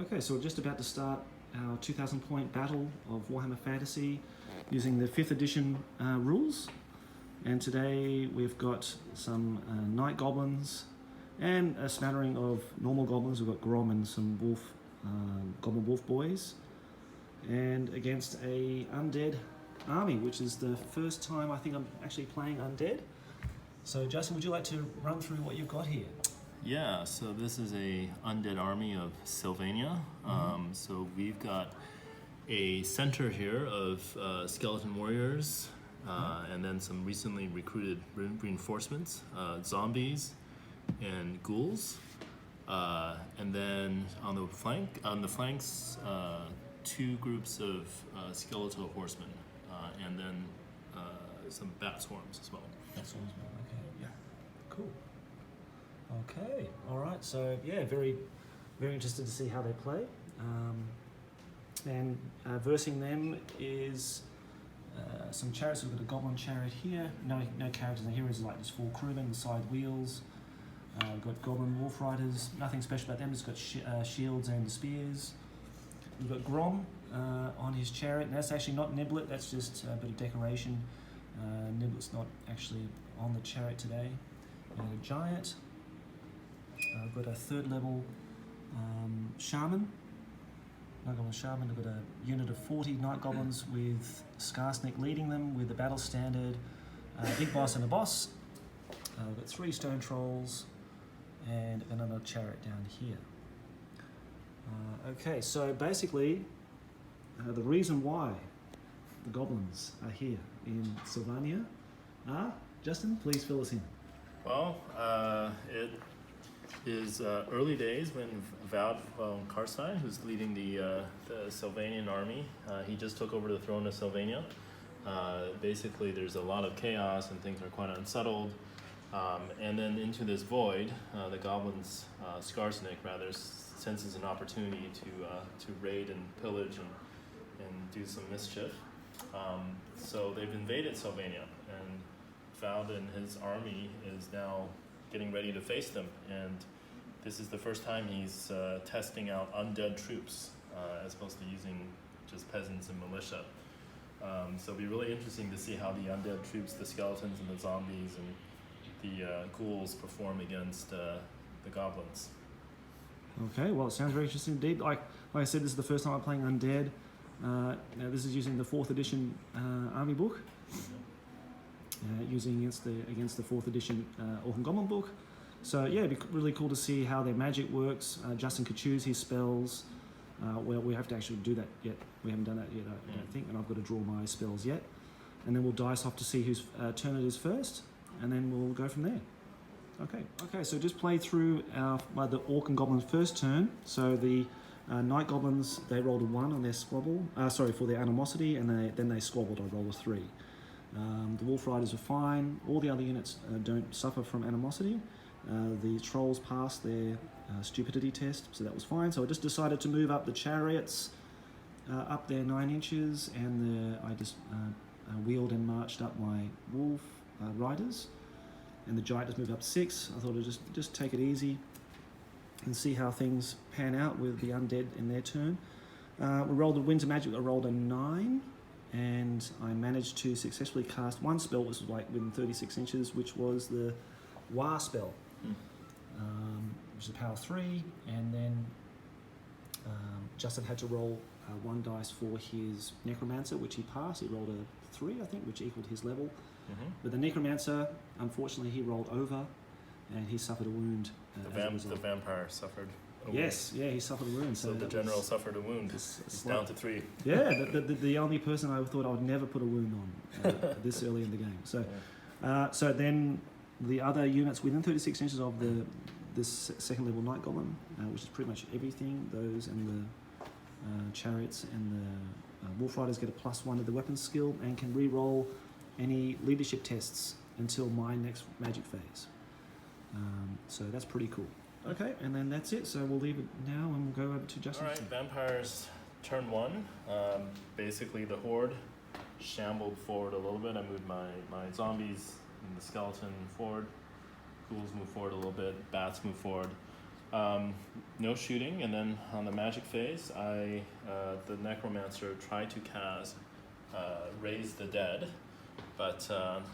Okay, so we're just about to start our 2,000 point battle of Warhammer Fantasy using the 5th edition rules. And today we've got some Night Goblins and a smattering of normal goblins. We've got Grom and some Goblin Wolf boys. And against a undead army, which is the first time I think I'm actually playing undead. So Justin, would you like to run through what you've got here? Yeah, so this is a undead army of Sylvania. So we've got a center here of skeleton warriors, and then some recently recruited reinforcements, zombies and ghouls, and then on the flanks, two groups of skeletal horsemen, and then some bat swarms as well. Bat swarms, okay, yeah, cool. Okay, all right. So yeah, very, very interested to see how they play. And versing them is some chariots. We've got a goblin chariot here. No characters in here. Is like just 4 crewmen, the side wheels. We've got goblin wolf riders. Nothing special about them. It's got shields and spears. We've got Grom on his chariot. And that's actually not Niblet. That's just a bit of decoration. Niblet's not actually on the chariot today. And a giant. I've got a 3rd level shaman. Night Goblin shaman. I've got a unit of 40 night goblins with Skarsnik leading them with the battle standard, big boss and a boss. I've got 3 stone trolls and another chariot down here. Okay, so basically, the reason why the goblins are here in Sylvania are, Justin, please fill us in. Well, it is early days when Vlad von Karsai, who's leading the Sylvanian army, he just took over the throne of Sylvania. Basically, there's a lot of chaos and things are quite unsettled. And then into this void, the goblins, Skarsnik rather, senses an opportunity to raid and pillage and do some mischief. So they've invaded Sylvania, and Vlad and his army is now getting ready to face them, and this is the first time he's testing out undead troops as opposed to using just peasants and militia. So it'll be really interesting to see how the undead troops, the skeletons and the zombies and the ghouls perform against the goblins. Okay, well, it sounds very interesting indeed. Like I said, this is the first time I'm playing undead. Now this is using the 4th edition army book. Using against the 4th edition Orc and Goblin book. So yeah, it'd be really cool to see how their magic works. Justin could choose his spells. Well, we have to actually do that yet. We haven't done that yet, I don't think, and I've got to draw my spells yet. And then we'll dice off to see whose turn it is first, and then we'll go from there. Okay, so just play through the Orc and Goblin's first turn. So the Night Goblins, they rolled a 1 on their squabble, for their animosity, and then they squabbled. I rolled a 3. The Wolf Riders are fine. All the other units don't suffer from animosity. The Trolls passed their stupidity test, so that was fine. So I just decided to move up the chariots up there 9 inches, and I just wheeled and marched up my Wolf Riders, and the Giant just moved up 6. I thought I'd just take it easy and see how things pan out with the undead in their turn. We rolled a Winter Magic. I rolled a 9. And I managed to successfully cast 1 spell, which was like within 36 inches, which was the Wa spell, which is a power 3. And then Justin had to roll 1 dice for his Necromancer, which he passed. He rolled a 3, I think, which equaled his level. But the Necromancer, unfortunately, he rolled over, and he suffered a wound. The vampire suffered a wound. Yes, yeah, he suffered a wound. So the general suffered a wound. He's down to 3. Yeah, the only person I thought I would never put a wound on this early in the game. So, so then the other units within 36 inches of this 2nd level Night Goblin, which is pretty much everything, those and the chariots and the Wolf Riders get a +1 to the weapons skill and can re-roll any leadership tests until my next magic phase. So that's pretty cool. Okay, and then that's it. So we'll leave it now and we'll go over to Justin. All right, Vampires turn 1. Basically, the Horde shambled forward a little bit. I moved my zombies and the skeleton forward. Ghouls move forward a little bit. Bats move forward. No shooting, and then on the magic phase, the necromancer tried to cast Raise the Dead, but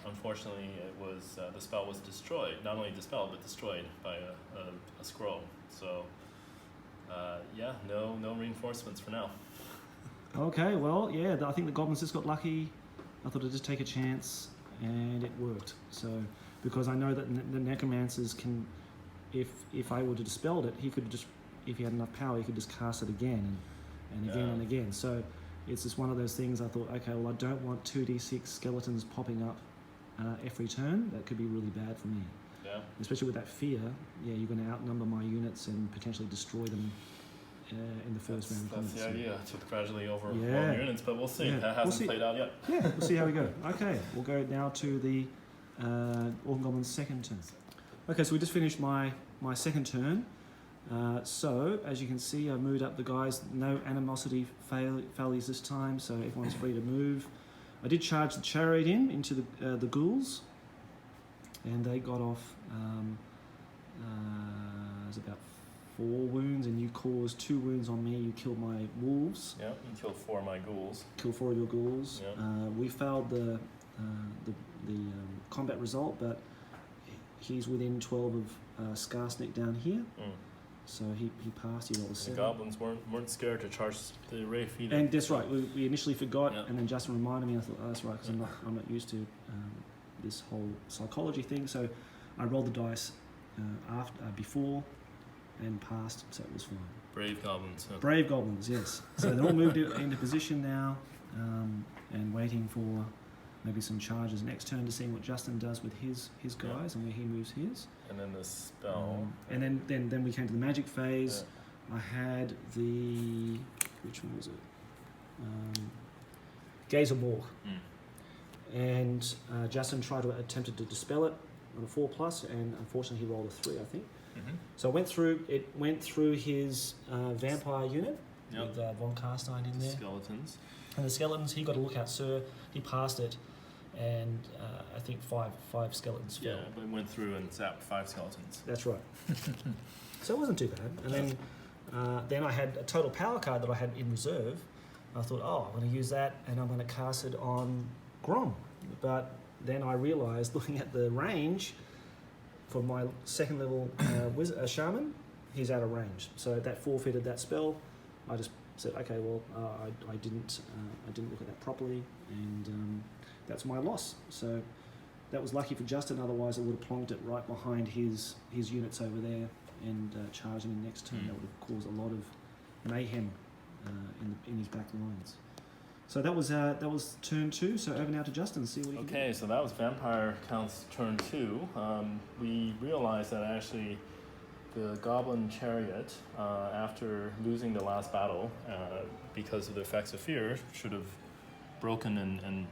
unfortunately, the spell was destroyed. Not only dispelled, but destroyed by a scroll. So, no reinforcements for now. Okay, well, yeah, I think the goblins just got lucky. I thought I'd just take a chance, and it worked. So, because I know that the necromancers can, if I were to dispel it, he could just, if he had enough power, he could just cast it again and again and again. So, it's just one of those things. I thought, okay, well, I don't want 2d6 skeletons popping up every turn. That could be really bad for me. Yeah. Especially with that fear. Yeah, you're going to outnumber my units and potentially destroy them in the first round. That's the idea, to gradually overwhelm Yeah. units, but we'll see. Yeah. That hasn't played out yet. Yeah, we'll see how we go. Okay, we'll go now to the Orc Goblin's second turn. Okay, so we just finished my second turn. So, as you can see, I've moved up the guys. No animosity failures this time, so everyone's free to move. I did charge the chariot into the ghouls, and they got off. It was about 4 wounds, and you caused 2 wounds on me. You killed my wolves. Yeah, you killed 4 of my ghouls. Killed 4 of your ghouls. Yeah. We failed the combat result, but he's within 12 of Skarsnik down here. So he passed. He rolled a 7. The goblins weren't scared to charge the Wraith either. And that's right. We initially forgot, Yeah. and then Justin reminded me. I thought, oh, that's right, because I'm not used to this whole psychology thing. So I rolled the dice before and passed, so it was fine. Brave goblins. Huh? Brave goblins, yes. So they're all moved into position now, and waiting for maybe some charges next turn to see what Justin does with his guys and where he moves his. And then the spell. And then we came to the magic phase. Yeah. I had which one was it? Gaze of Morg. And Justin attempted to dispel it on a 4+, and unfortunately he rolled a 3, I think. So it went through his vampire unit with Von Carstein in there. Skeletons. And the skeletons, he got a lookout, sir. He passed it, and I think five skeletons fell. Yeah, but it went through and zapped 5 skeletons. That's right. So it wasn't too bad. And then I had a total power card that I had in reserve. I thought, I'm going to use that, and I'm going to cast it on Grom. But then I realised, looking at the range for my second level shaman, he's out of range. So that forfeited that spell. I just said, okay, well, I didn't look at that properly, and that's my loss. So that was lucky for Justin. Otherwise, I would have plonked it right behind his units over there and charged him in next turn. That would have caused a lot of mayhem in his back lines. So that was turn 2. So over now to Justin. See what he can do. Okay, so that was Vampire Count's turn 2. We realized that actually the Goblin Chariot, after losing the last battle, because of the effects of fear, should have broken and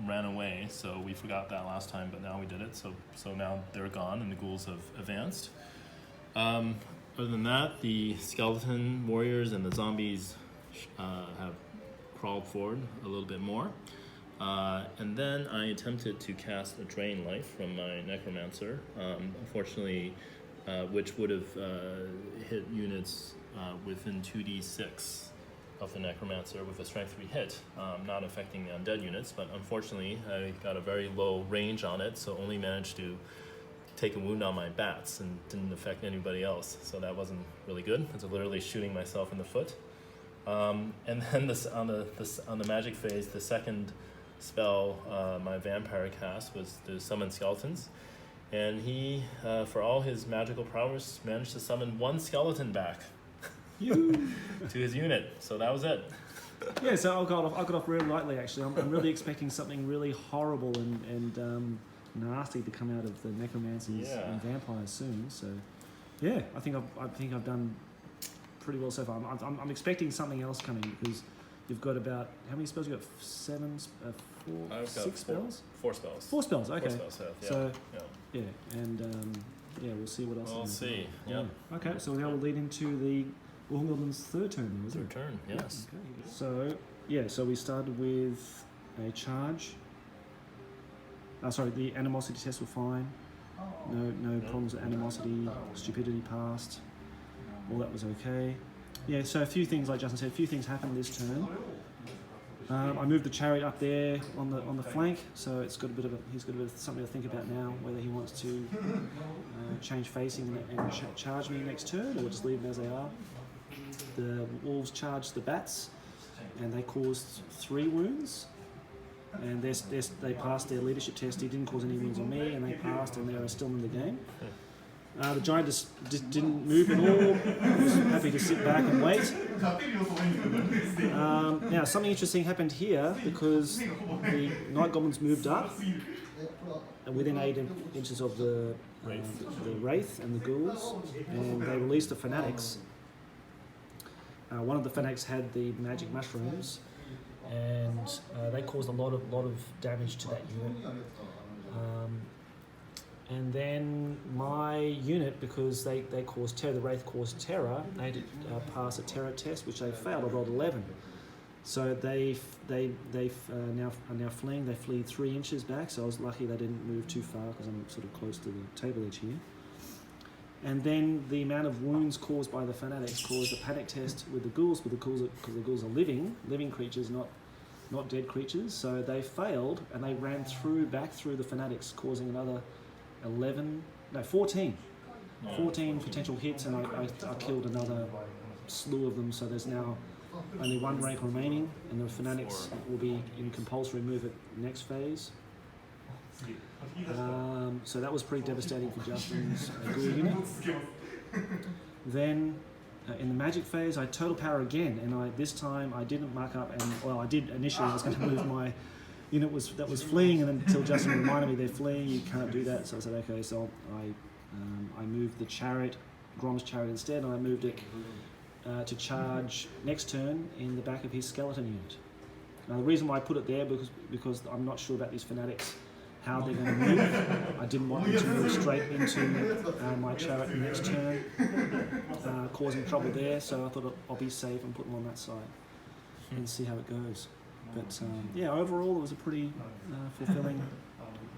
ran away. So we forgot that last time, but now we did it. So now they're gone, and the ghouls have advanced. Other than that, the skeleton warriors and the zombies have crawled forward a little bit more. And then I attempted to cast a Drain Life from my Necromancer. Unfortunately, which would have hit units within 2d6 of the Necromancer with a Strength 3 hit, not affecting the undead units, but unfortunately I got a very low range on it, so only managed to take a wound on my bats and didn't affect anybody else, so that wasn't really good. I was literally shooting myself in the foot. And then on the magic phase, the second spell my vampire cast was to summon skeletons, and he, for all his magical prowess, managed to summon 1 skeleton back to his unit. So that was it. Yeah, so I got off really lightly. Actually, I'm really expecting something really horrible and nasty to come out of the necromancers and vampires soon. So yeah, I think I've done pretty well so far. I'm expecting something else coming, because you've got about, how many spells? You got 6 spells? 4 spells. 4 spells. Okay. 4 spells. Yeah. So and we'll see what else. We'll see. Yeah. Okay, so now we'll lead into the Goblin's third turn. Was it? Third turn. Yes. Okay. So we started with a charge. The animosity tests were fine. No problems with animosity. Stupidity passed. all that was okay. Yeah, so a few things, like Justin said, a few things happened this turn. I moved the chariot up there on the flank, so he's got a bit of something to think about now, whether he wants to change facing and charge me next turn, or just leave them as they are. The wolves charged the bats, and they caused 3 wounds. And they passed their leadership test. He didn't cause any wounds on me, and they passed, and they are still in the game. The giant just didn't move at all. He was happy to sit back and wait. Now, something interesting happened here because the night goblins moved up within 8 inches of the wraith and the ghouls, and they released the fanatics. One of the fanatics had the magic mushrooms, and they caused a lot of damage to that unit. And then my unit, because they caused terror, the wraith caused terror, they had to pass a terror test, which they failed. I rolled 11. So they are now fleeing. They flee 3 inches back. So I was lucky they didn't move too far because I'm sort of close to the table edge here. And then the amount of wounds caused by the fanatics caused a panic test with the ghouls, because the ghouls are living creatures, not dead creatures. So they failed, and they ran back through the fanatics, causing another 14 potential hits, and I killed another slew of them. So there's now only 1 rank remaining, and the fanatics will be in compulsory move at next phase. So that was pretty devastating for Justin's ghoul unit. Then in the magic phase, I had total power again, and this time I didn't mark up, I did initially. I was going to move my unit that was fleeing, and until Justin reminded me they're fleeing, you can't do that. So I said, okay, so I moved the chariot, Grom's chariot instead, and I moved it to charge next turn in the back of his skeleton unit. Now the reason why I put it there because I'm not sure about these fanatics, how they're going to move. I didn't want them to move straight into my chariot next turn, causing trouble there. So I thought I'll be safe and put them on that side and see how it goes. But overall it was a pretty fulfilling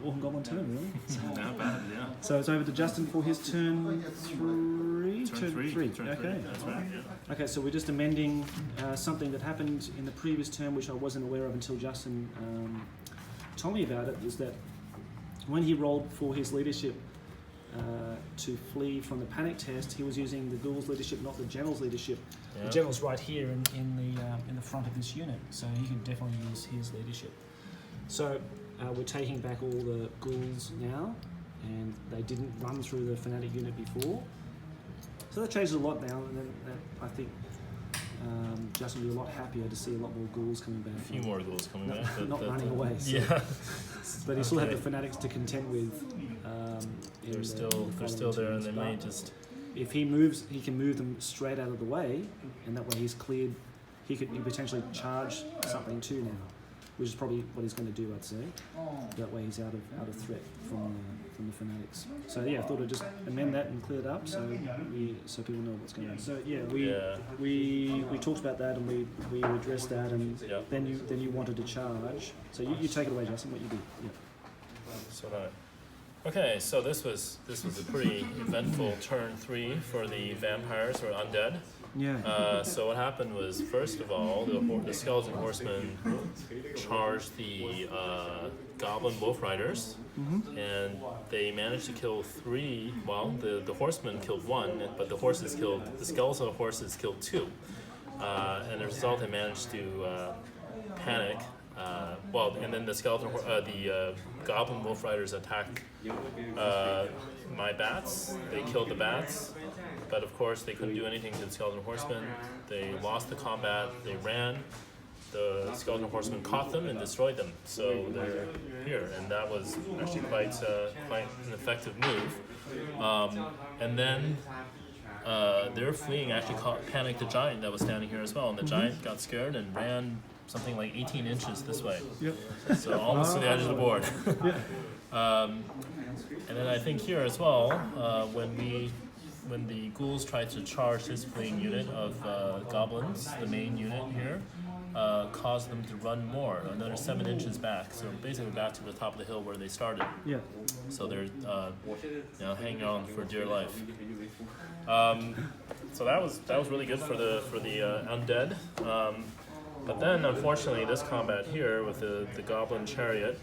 Orc and Goblin turn, really. So, not bad, yeah. So it's over to Justin for his turn 3. Turn three. Okay. That's right. Yeah. Okay, so we're just amending something that happened in the previous turn, which I wasn't aware of until Justin told me about it. Is that when he rolled for his leadership to flee from the panic test, he was using the ghoul's leadership, not the general's leadership. Yeah. The general's right here in the front of this unit, so he can definitely use his leadership. So we're taking back all the ghouls now, and they didn't run through the fanatic unit before. So that changes a lot now, and then I think Justin will be a lot happier to see a lot more ghouls coming back. A few more ghouls coming back. Not running away. So. Yeah. But he still had the fanatics to contend with. They're still there, and they may just. If he moves, he can move them straight out of the way, and that way he's cleared. He could potentially charge something too now, which is probably what he's going to do, I'd say. That way he's out of threat from the fanatics. So yeah, I thought I'd just amend that and clear it up so people know what's going on. So yeah, we talked about that, and we addressed that, and then you wanted to charge. So you take it away, Justin. What you did? Yeah. So okay, so this was a pretty eventful turn 3 for the vampires or undead. Yeah. So what happened was, first of all, the skeleton horsemen charged the goblin wolf riders, and they managed to kill 3. Well, the horsemen killed 1, but the skeleton horses killed 2. And as a result, they managed to panic. And then the goblin wolf riders attacked my bats. They killed the bats, but of course they couldn't do anything to the skeleton horsemen. They lost the combat. They ran. The skeleton horsemen caught them and destroyed them. So they're here, and that was actually quite an effective move. And then their fleeing actually panicked the giant that was standing here as well, and the giant got scared and ran something like 18 inches this way. Yep. So almost to the edge of the board. And then I think here as well, when the ghouls tried to charge this fleeing unit of goblins, the main unit here, caused them to run more, another 7 inches back. So basically back to the top of the hill where they started. Yeah. So they're hanging on for dear life. So that was really good for the undead. But then, unfortunately, this combat here with the goblin chariot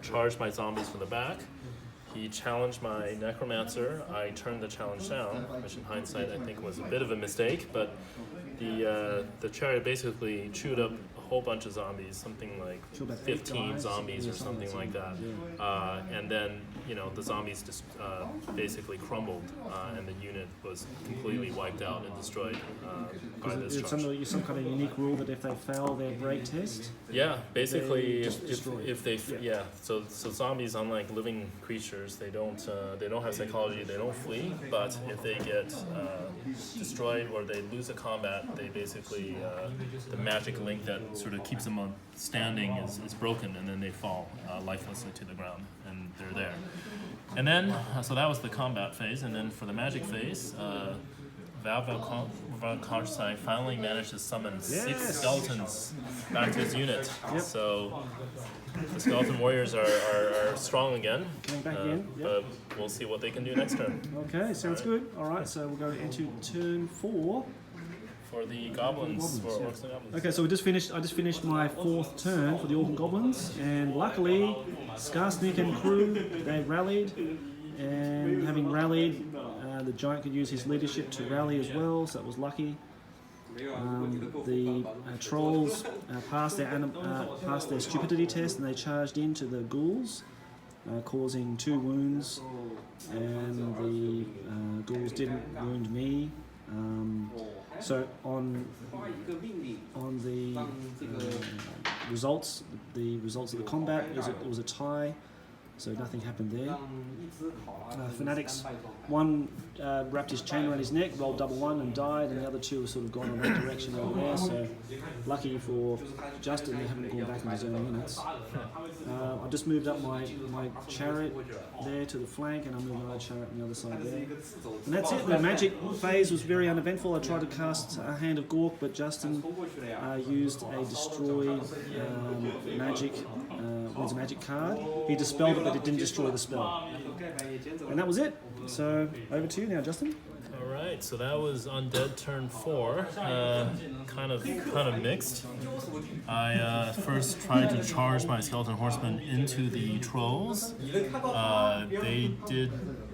charged my zombies from the back. He challenged my necromancer. I turned the challenge down, which in hindsight I think was a bit of a mistake. But the chariot basically chewed up a whole bunch of zombies, something like 15 zombies or something like that. And then the zombies just basically crumbled, and the unit was completely wiped out and destroyed by this charge. Some kind of unique rule that if they fail their break test, yeah, basically destroyed. if they so zombies, unlike living creatures, they don't have psychology, they don't flee, but if they get destroyed or they lose a combat, they basically the magic link that sort of keeps them standing is broken, and then they fall lifelessly to the ground, and they're there. And then so that was the combat phase, and then for the magic phase, Vlad Karsai finally managed to summon 6 skeletons back to his unit. Yep. So the skeleton warriors are strong again. Coming back in. Yep. But we'll see what they can do next turn. Okay, sounds good. All right, so we'll go into turn 4. For the goblins, for orcs and goblins. Okay, so I just finished my 4th turn for the orc and goblins, and luckily, Skarsnik and crew, they rallied, and having rallied, the giant could use his leadership to rally as well, so that was lucky. The trolls passed their stupidity test, and they charged into the ghouls, causing 2 wounds, and the ghouls didn't wound me. So on the results of the combat, it was a tie, so nothing happened there. Fanatics, one wrapped his chain around his neck, rolled double 1 and died, and the other 2 were sort of gone in that direction over there. So lucky for Justin, they haven't gone back into his own units. I just moved up my chariot there to the flank, and I moved another chariot on the other side there. And that's it. The magic phase was very uneventful. I tried to cast a Hand of Gork, but Justin used a destroy magic card. He dispelled it, but it didn't destroy the spell. And that was it. So over to you now, Justin. All right, so that was undead turn 4. Kind of mixed. I first tried to charge my skeleton horsemen into the trolls. They did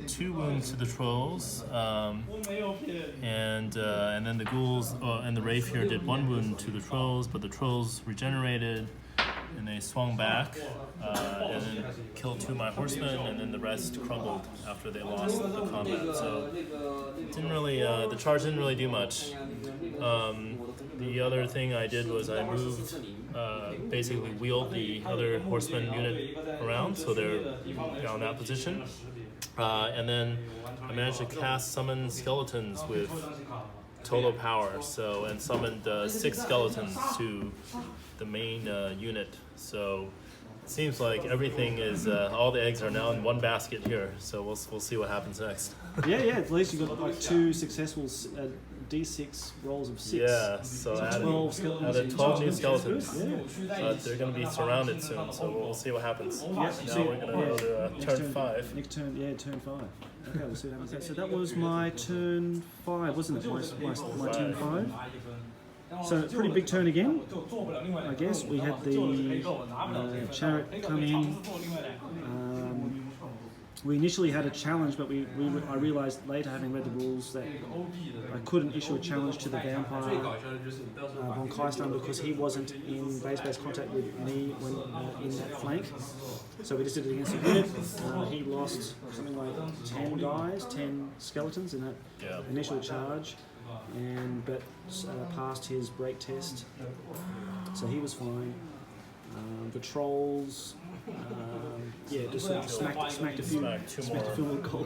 2 wounds to the trolls, and then the ghouls and the wraith here did 1 wound to the trolls, but the trolls regenerated. And they swung back and then killed 2 of my horsemen, and then the rest crumbled after they lost the combat. So it didn't really, the charge didn't really do much. The other thing I did was I moved, basically wheeled the other horseman unit around, so they're down that position. And then I managed to summon skeletons with total power, and summoned 6 skeletons to the main unit. So it seems like everything is all the eggs are now in one basket here. So we'll see what happens next. Yeah. At least you got like 2 successful D6 rolls of 6. Yeah. So added 12 skeletons. 12 new skeletons. Yeah. They're going to be surrounded soon. So we'll see what happens. Yeah. Now we're going to go to turn 5. Next turn, turn 5. Okay, we'll see what happens. So that was my turn 5, wasn't it? My turn 5. So it's a pretty big turn again, I guess. We had the chariot come in. We initially had a challenge, but I realised later, having read the rules, that I couldn't issue a challenge to the vampire von Keistan because he wasn't in base contact with me when in that flank. So we just did it against the unit. He lost something like 10 skeletons in that initial charge, but passed his break test, so he was fine. The trolls, just sort of smacked a few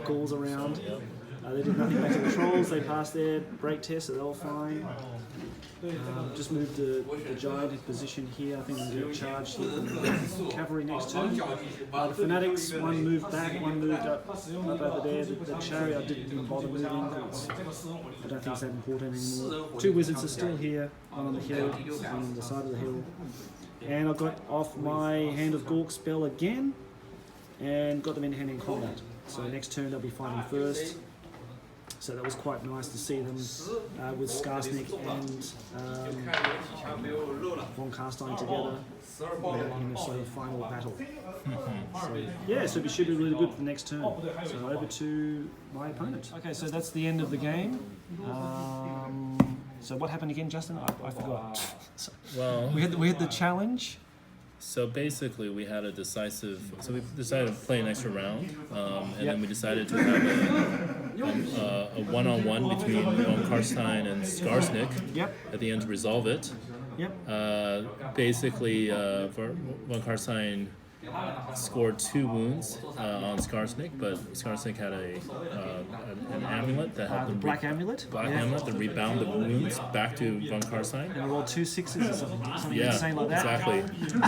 calls around. They did nothing back to the trolls. They passed their break test, so they were fine. Just moved the giant in position here. I think I'm going to charge the cavalry next turn. The fanatics, one moved back, one moved up over there. The chariot I didn't bother moving. I don't think it's that important anymore. Two wizards are still here, one on the hill, one on the side of the hill. And I got off my Hand of Gork spell again, and got them in hand in combat. So next turn they'll be fighting first. So that was quite nice to see them with Skarsnik and von Karstein together in a sort of final battle. So, yeah, so it should be really good for the next turn. So over to my opponent. Okay, so that's the end of the game. So what happened again, Justin? I forgot. Well, we had the challenge. so basically we had a decisive. So we decided to play an extra round, and then we decided to have a one-on-one between von Karstein and Skarsnik Yep. at the end to resolve it. Yep. Basically, von Karstein scored 2 wounds on Skarsnik, but Skarsnik had an amulet that helped The him black amulet. amulet that rebound the wounds back to von Karstein. And we rolled 2 6s or something Yeah, insane like that. exactly.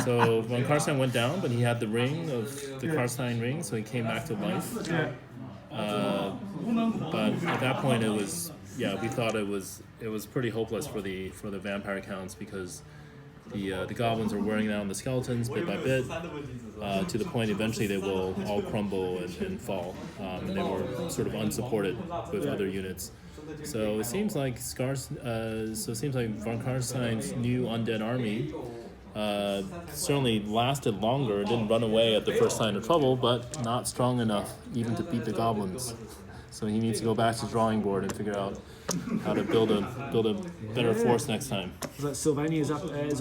So von Karstein went down, but he had the ring of the Karstein ring, so he came back to life. Yeah. But at that point, it was we thought it was pretty hopeless for the vampire counts because the goblins are wearing down the skeletons bit by bit to the point eventually they will all crumble and fall, and they were sort of unsupported with other units. So it seems like von Karstein's new undead army certainly lasted longer, didn't run away at the first sign of trouble, but not strong enough even to beat the goblins. So he needs to go back to the drawing board and figure out how to build a better force next time. So Sylvania is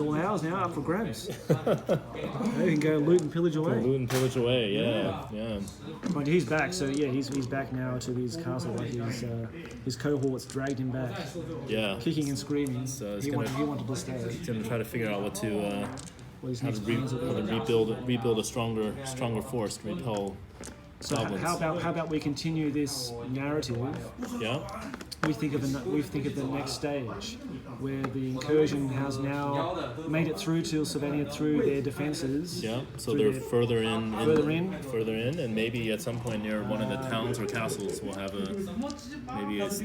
all ours now, up for grabs. They can go loot and pillage away. Loot and pillage away, yeah. But he's back, so yeah, he's back now to his castle. Like his cohorts dragged him back, Yeah. kicking and screaming. So he wanted to stay. He's gonna try to figure out What his how next to plans will be. rebuild a stronger force to repel So goblins. how about we continue this narrative? Yeah. We think of the next stage, where the incursion has now made it through to Sylvania through their defences. Yeah. So through they're their- further in, Further in. and maybe at some point near one of the towns or castles we'll have a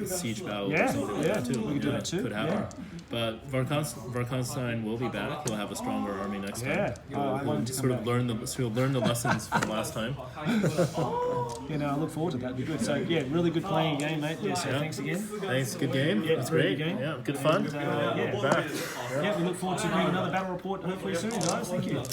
siege battle or Yeah, something like yeah, that too. we could do that too, Could happen. yeah. But Varkonstein will be back. He'll have a stronger army next Yeah. time. Oh, I want him to Sort come of back. learn the lessons from last time. You know, I look forward to that. It'd be good. So yeah, really good playing game, mate. Yeah. So Yeah. thanks again. Thanks. Good game. Yeah, That's very great. good game. Yeah. Good fun. Yeah. Back. Yeah, we look forward to doing another battle report hopefully soon, guys. Thank you.